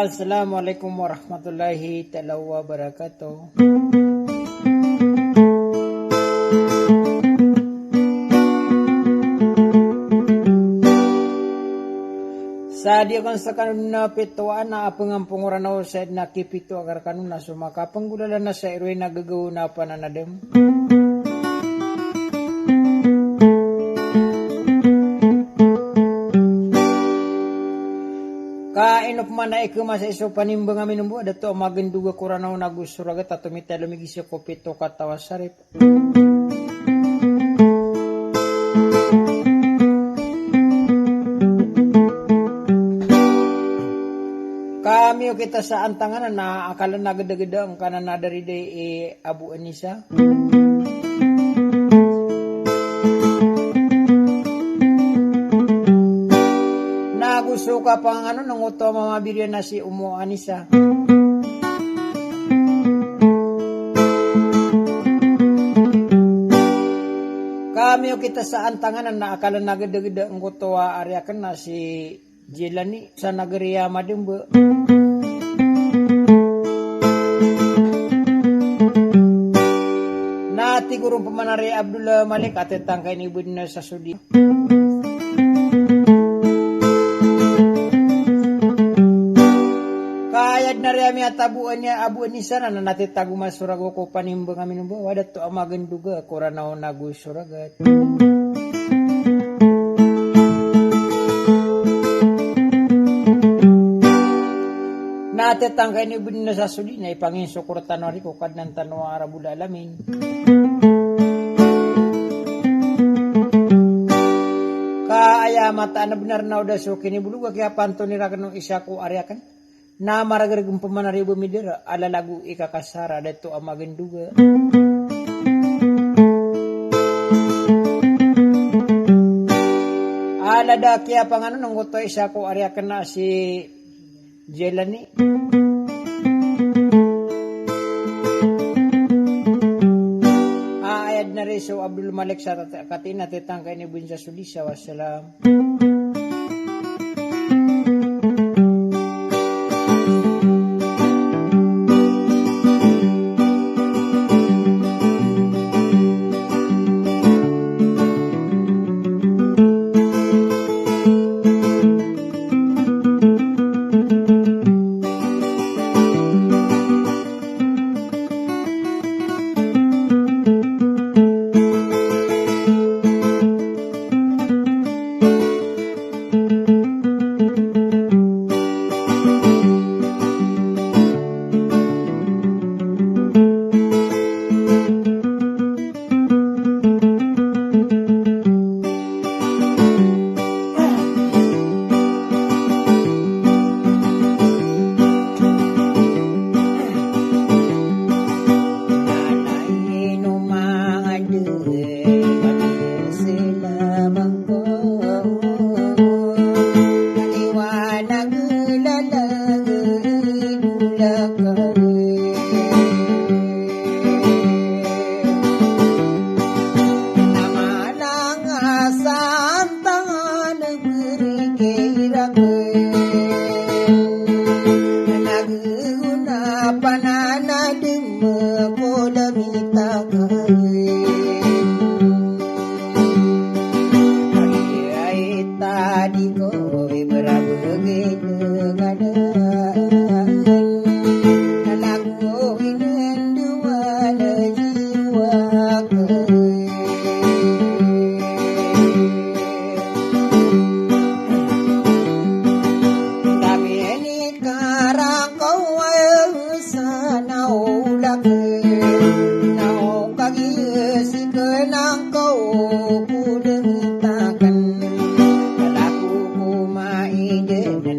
Assalamualaikum warahmatullahi taala wabarakatuh. Sa dia kan sa kanuna pituan na pangampungura na sa nakipito agar kanuna sumaka panggulalan na sa irwe nagagawa na pananadem. Kainop man na ikuma sa iso panimbang amin umbo dato magenduga kuranaw nagusuragat at tumitelo migisyo ko pito katawa sarip. Kami kita sa antangan na akala nagada-gada ang kanan na dari day Abu Anisa. Nagusto ka pang nang uto mamabirya na si Umu Anisa. Kami kita sa antangan na akala nagada-gada ang uto ariakan na si Jelani sa Nagariya Madimbo. Nati gurung pemanari Abdullah Malik atetang kay ni Budina sa Sudi. Kayad na riyami at abuan niya Abu Anisa na natitago masurago ko panimbang amin mo. Wadat to amaganduga kuranaw nagusuragat. Natetang kay ni Budina sa Sudi na ipanginso kuratan wari ko kadnan tanwa Arabul Alamin. Kaaya mata na benar na udah so kini buluga kaya panto ni rakan isa ko ariakan. Na maragaragum pemanari bumidira ala lagu ikakasara dato amagenduga. Ala da kaya pangano nang goto isa ko ariakan na si Jelani. Ayad na rin so Abdul Malik sa katina titang kay ni Bunsa Sulisa. Wassalam.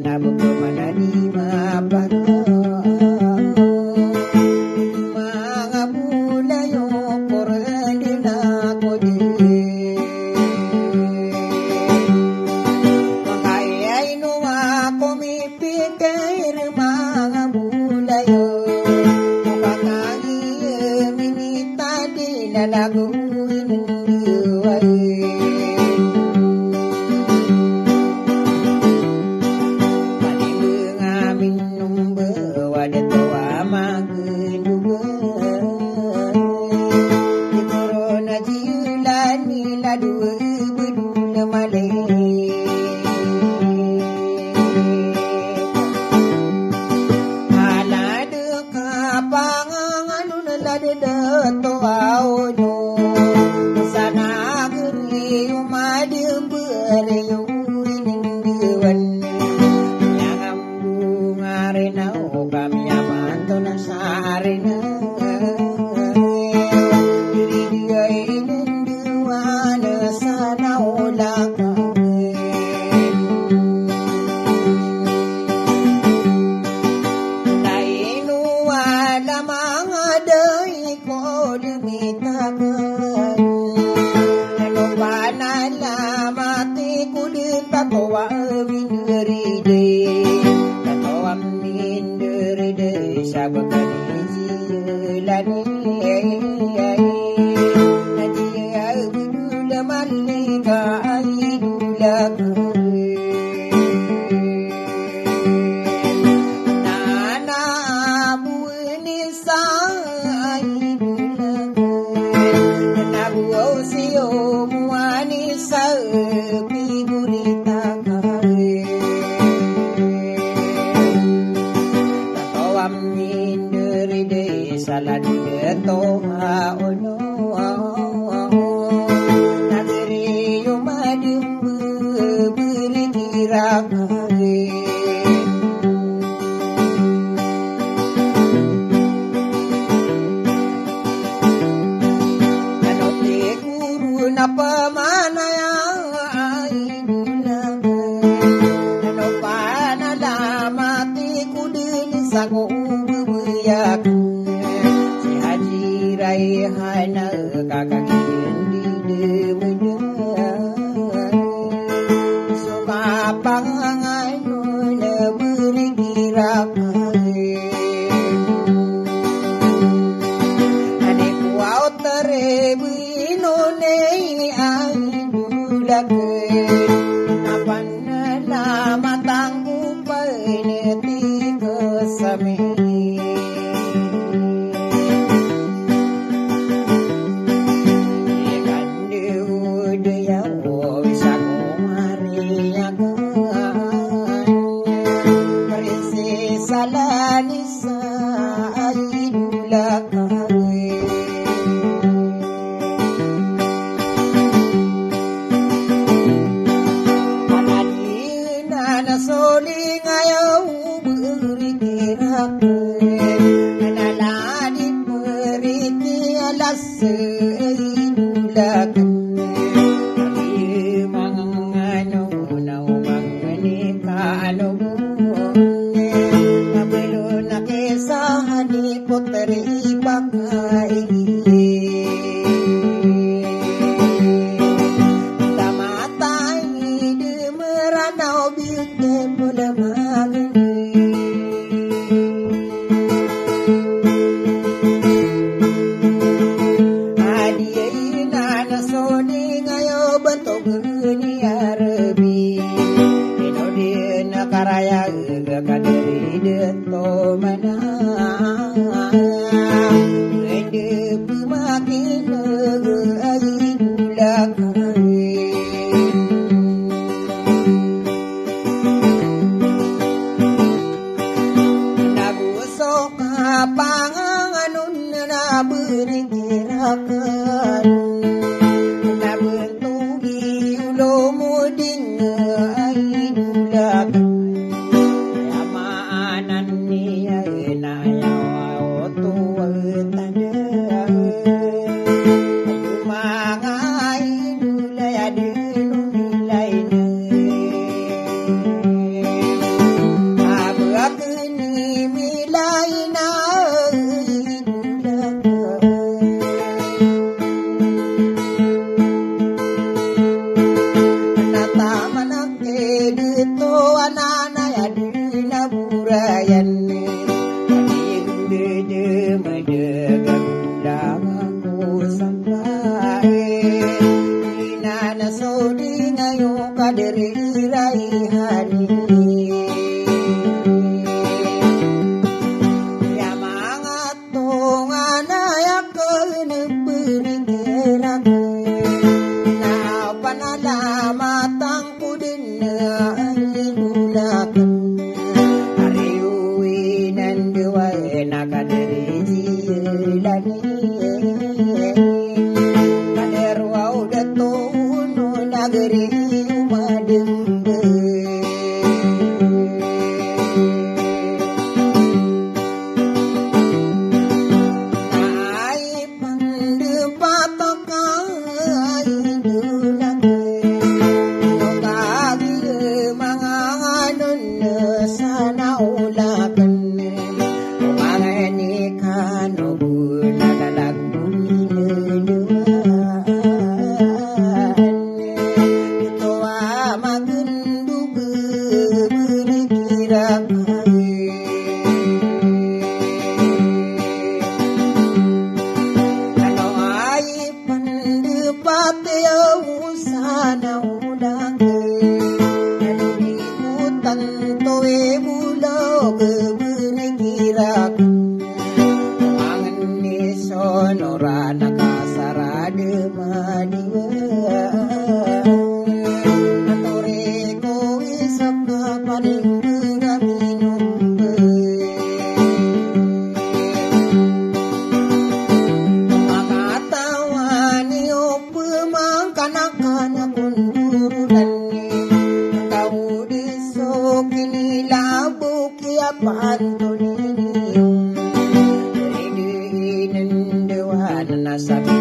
Nabo toa winderide toa winderide sabagani jilani nadia bidula malika aidula nana buini saidula nabu osio muani sa figurita tawam minderide saladu toha ono nagri yumadum berkira napa mana ya aidula no panala mati kudin sango buyak si haji rai hana kakakin di demunya suka pangangai no berkira ane kuau terebu nei aidula napan nama tanggu peneti kesami ikan dewa yang bisa kumariakan berisi salanisa aidula soling ayaw berikirap naladi periti alas idulakan kami mangano nau manganika ano mabelo na kesahan ni poteri pakai karaya kaderi deto mana hidup makin aidula nagu soka panganun na berkirakan na bentugi ulo muding aidula nagari umadeng kebenikirakan angan ni sonora nakasarade madiwa atore ko isaka paling minum makatawani o pemangkanakan kundurulan kau disok labu kia pantuninium Ridin dewan nasabi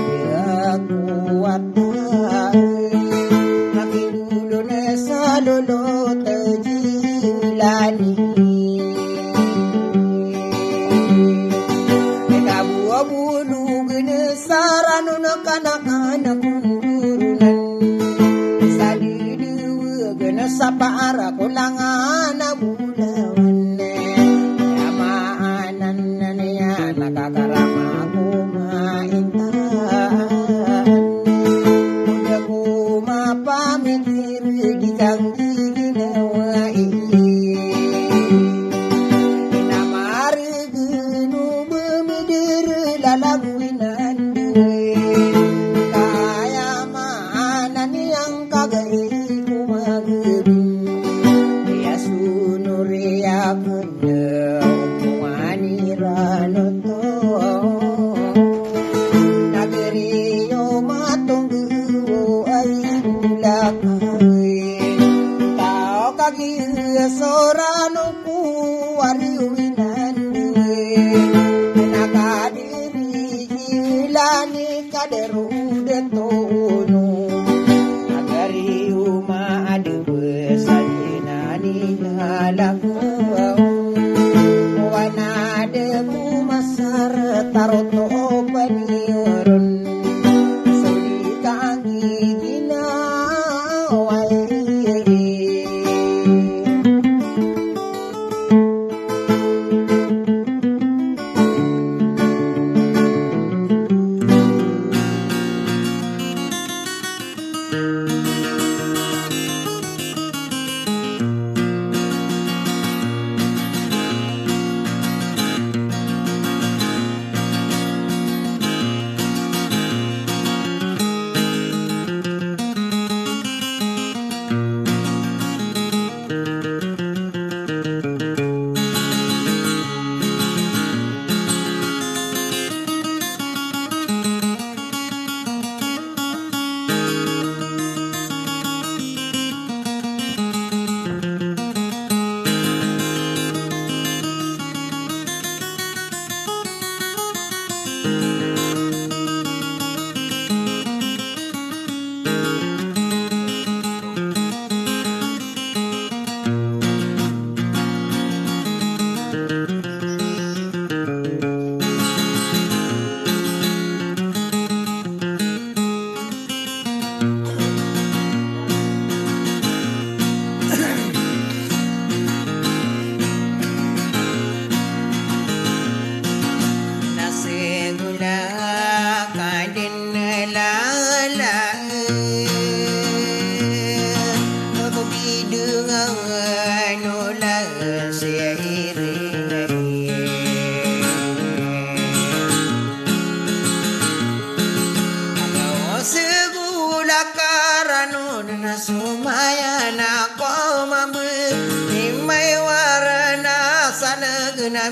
kuat Maki dulu nesa dulu terjilani Kabu bulu gene saranu nakana kundurunan sapara kulangan bulawan yamaanan niya nakakarama kumaintan udah kumapamikir gitang ginawai inamari genu bemidir lalaguinan kaya maanan yang kagai ya sunuria kende kumani ranoto nageri yo matunggu aindulakai tao kagi sorano kuwari winande nakadiri hilani kaderu detono nagari uma adu lagu wana debu masar taroto paniurun sudi kangi gina wai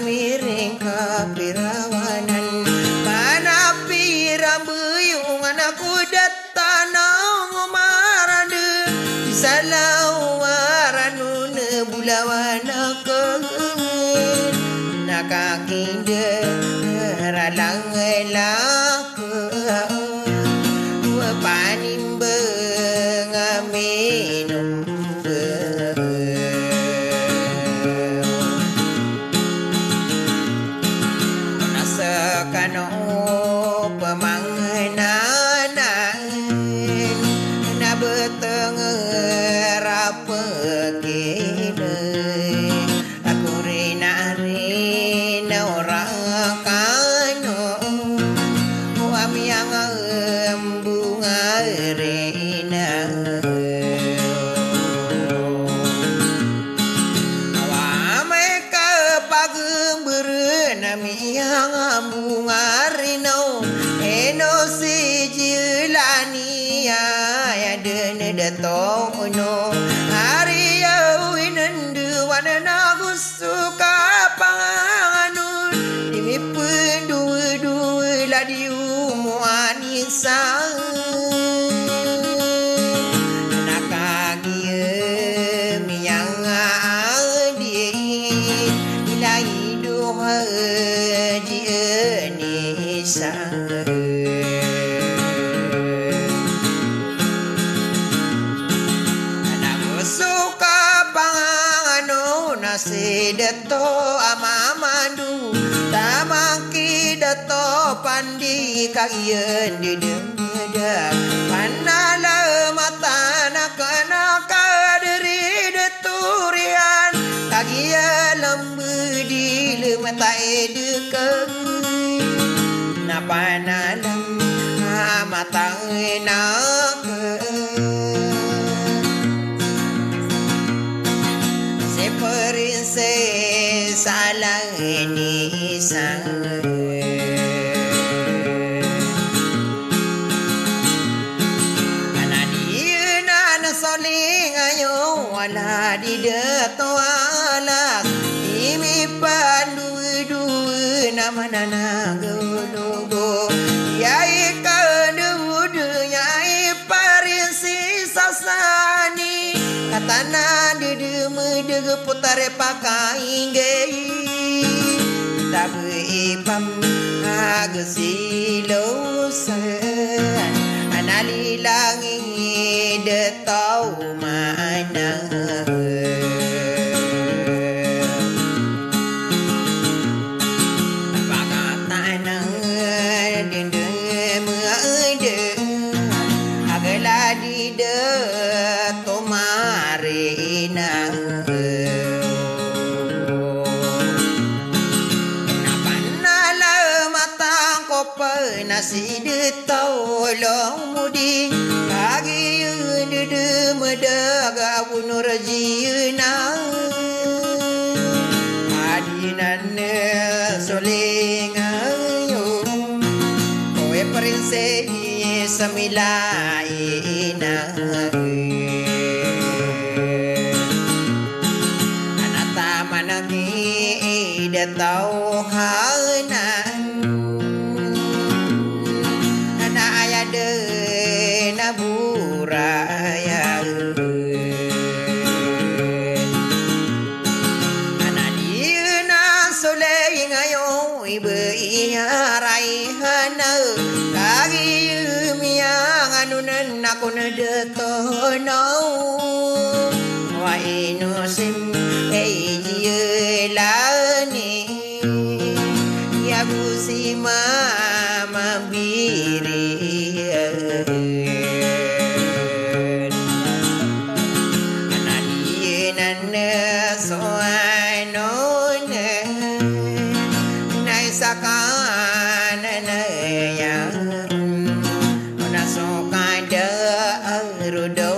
miring kapirawanan manapi rambuyung anakku datanang marade salau waranun bulawana keun nakakinde ralang laku panimbe ngaminum kano pemangenanan na beteng rapekine aku rina orang kano sedeto amamandu tamangki deto pandi kayen didemeda panala matana kana kaderi deturian kagia lembu di lemtai dekai napanalam matang nak prinsesa lang inisang kanadiyan na soling ayo wala di deto alak imi pandu naman na nagulugo yai kadudu yai prinsesa sani katana duduk putare pakai gay tabu ipam agasilosan anali langi de tau mana pakatana dinde muade agala di de tomarina nasi de tolong mudi kagi de medaga bunur jiuna adinan soling ayo koe prinsesi samilaina anata managi de tau hanan de naburaya anadina soleing ayo ibe raihana kagi miang anunan aku nedetono wa inusim ejilani ya busima mabiri anadinan soanone naisakan ya nasokada rudo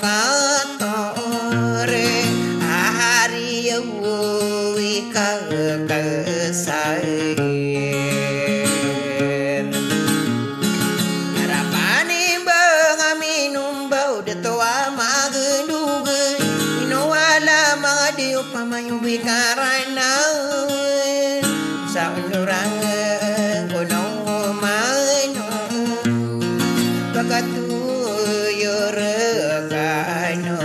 katore ahari wika kesai pamayu bikarana sa unurang kono mano pagatu yorekano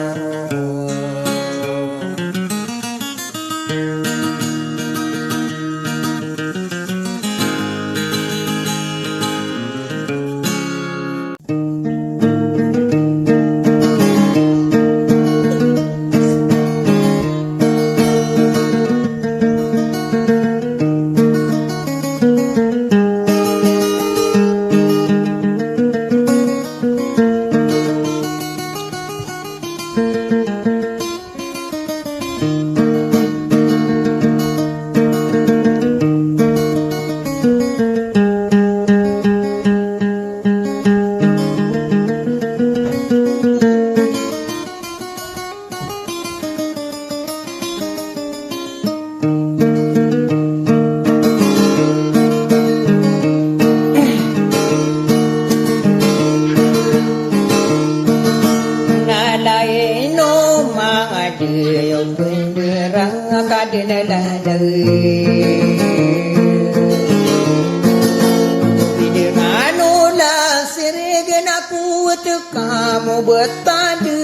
kamu betade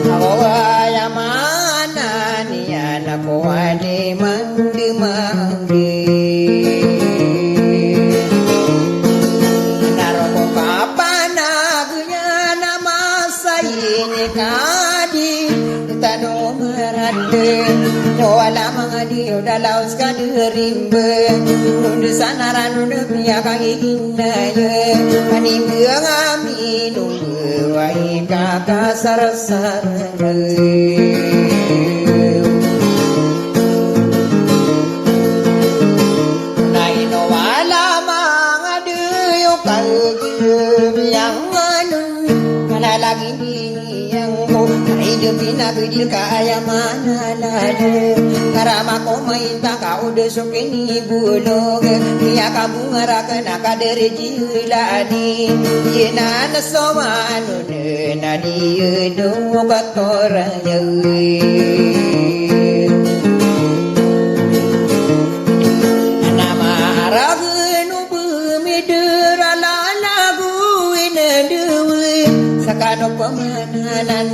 awaya mana ni anak wade mandi mandi naroko kapana gunya nama saya ini kadi tano marande no ala mangadi udalaus kaderimbe undu sanaran undu pia kagiginaye ani ngami nunggu wai kaka sarasara naino wala mangadi yo kagigim yang anu kana lagi yang hidup pinagil kaya manalade karama ko mainta ka udah sokeni bulog niya kabungara kana kadere jilani yena nasomanu na di do katoraya nama aragnu bumidra lalagu indewe sakano pamanan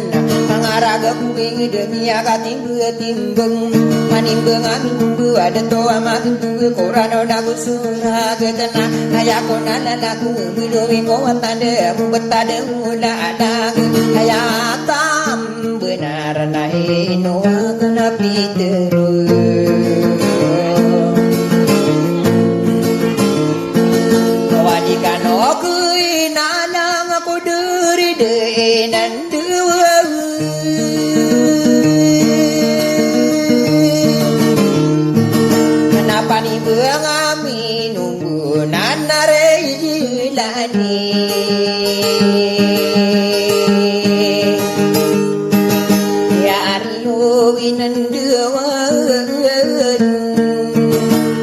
pangaraga kuing demi akating timbeng manimbeng aminggu ada toa matinggu korano dagu surah ketena ayako nalalaku bidowi ko tande betade mula ada ayatam benar nahi no kana piteru wadikano kuinanang aku deri denan dua kenapa nih bengami nunggu nanare jilani ya ariyo inan dua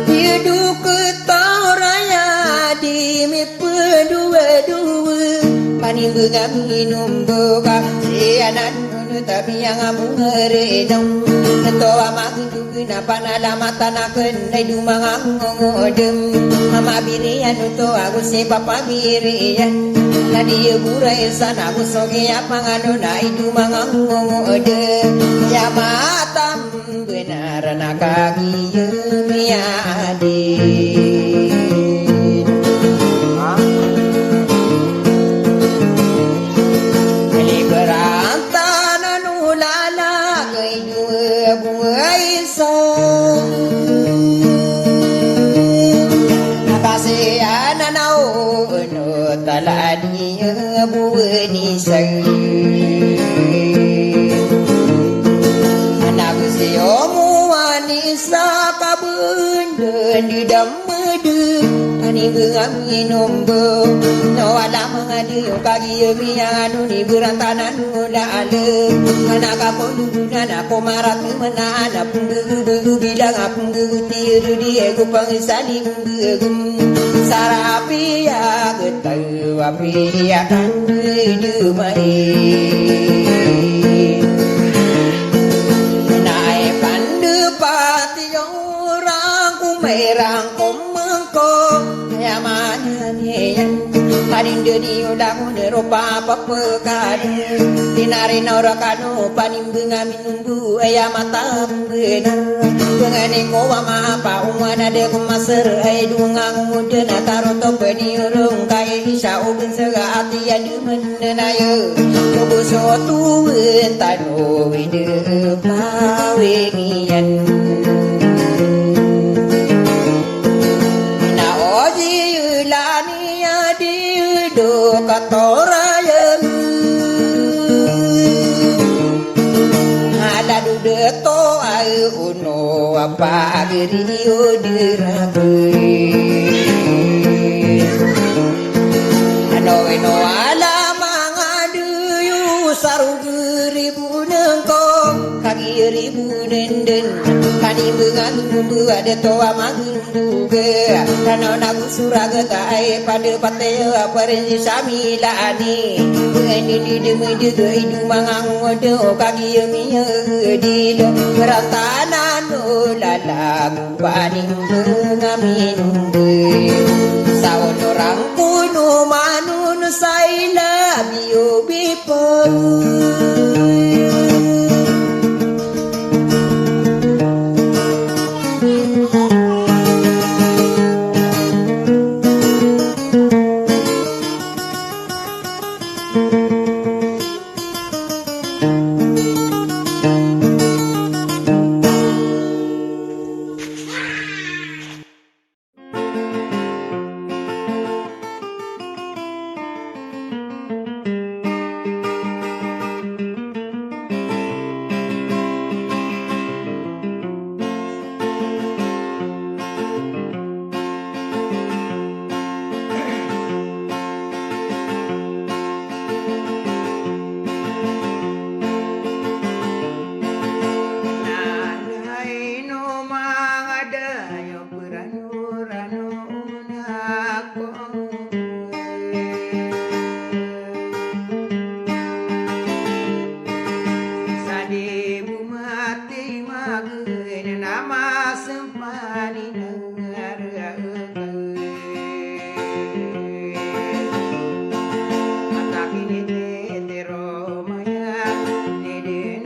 hidup ketoraya di mi dua paning bengami nunggu ka sianan tapi yang amu ngeredong Netoa magundu napa nalamatan akan Nai dumang ngodem Mama birian uto aku si papa birian Nadi burai sana aku soge apa ngano Nai dumang ngodem Ya matam benar nakagi ya adik taladiya buwani say anak siyo muwani sa kabundan di damadu ani gengami nombo no ala mangadi kagi mianu ni berantanan udah ale anak aku dudunan aku marat menana punggu bilang aku tiru dia ku pangisani begum sarapi ya getau api akan dumai naik pandu pati orang ku merang komengko ya mana nian paling dedi udah neropa apa pekade tinari norakano paling bengami nunggu ya mata benar Bengani ko ama pa umana de kumaser ay dungang mudena taroto peni urung kay isa ubin saga ati adu menayo kubuso tuwen tano wide pawengian na oji ulani adi do katorayan ada dudeto uno apa gerio dirabe ano eno ala mangadu yu saru ribu nengko kaki ribu denden kani bengan mundu ada toa magundu ge kano nagu suraga tae pada pateo aparenji samila ani bengani di demi de idu mangang odo kaki mi dilo meratanan lala paning bengamindu sawon orang kuno manun saila bio bipo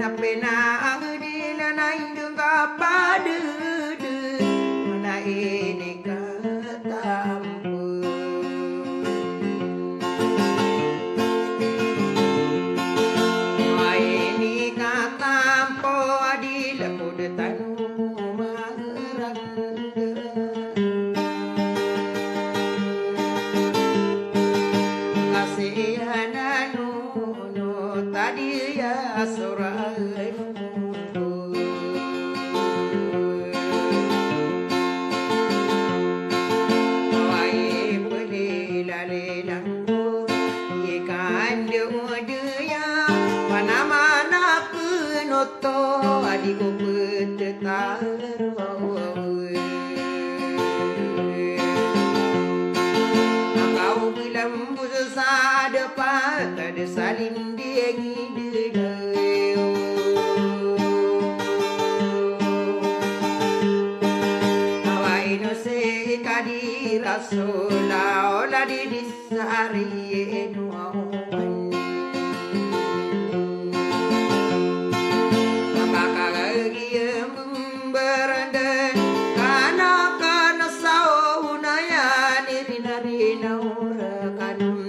na pena ang dila na indung kapadu na ini katampu ini katampo adila kuda tanu tadi ya surai wai peli lalelang ikan dia mana-mana penoto adiku petetar kau bilang busa depan ada salin dia Rasola ola di disari nuawan Kakak memberandan kana saunaya nirina ora kanum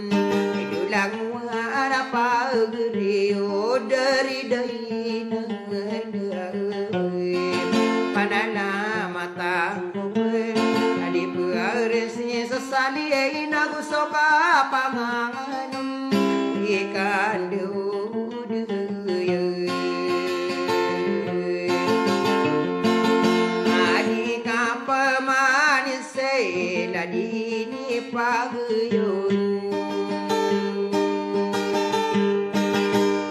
idulang wala pagri o dari daina panala mata resnya sesali inagu soka panganganum ikan adik apa manis ladi ini paguyun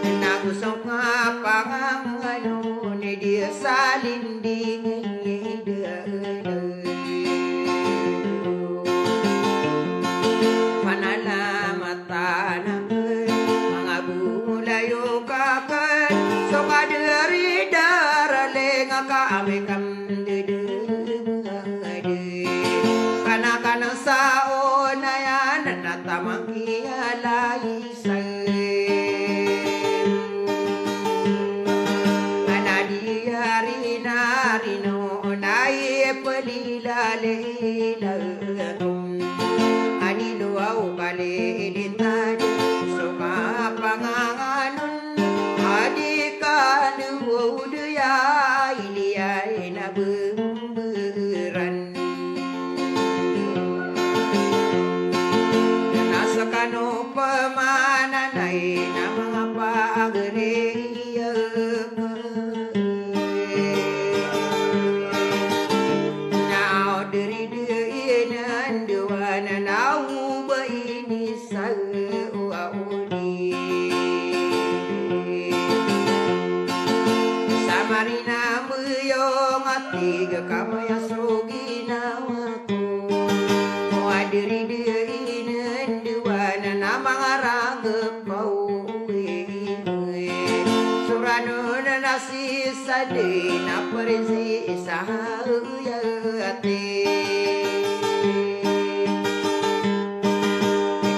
inagu soka panganganum dia salin dingin kami kam kana sao na yan natamaki alay anadiyari narino nai pelilale aniluaw kali editad suka panganganon adikan udaya na bumberan nasa kano pamananay na mga pagreya now diri nanduan na uba ini sa uauni samarina tiga kamaya sogi nawaku wadiri diri nanduan nama ngaraga pau surano nasi sade na perisi sahayate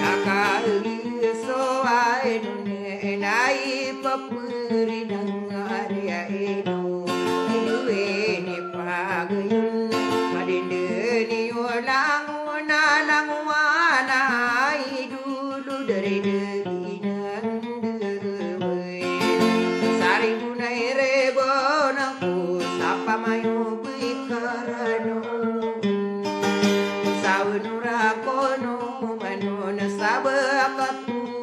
kakak soai nai papuri nang area eno pagayun madindeni ulang nalang wanay dulu dari deginan sari bunay rebon aku sapa mayo bikarano saunura kono manuna sabakatu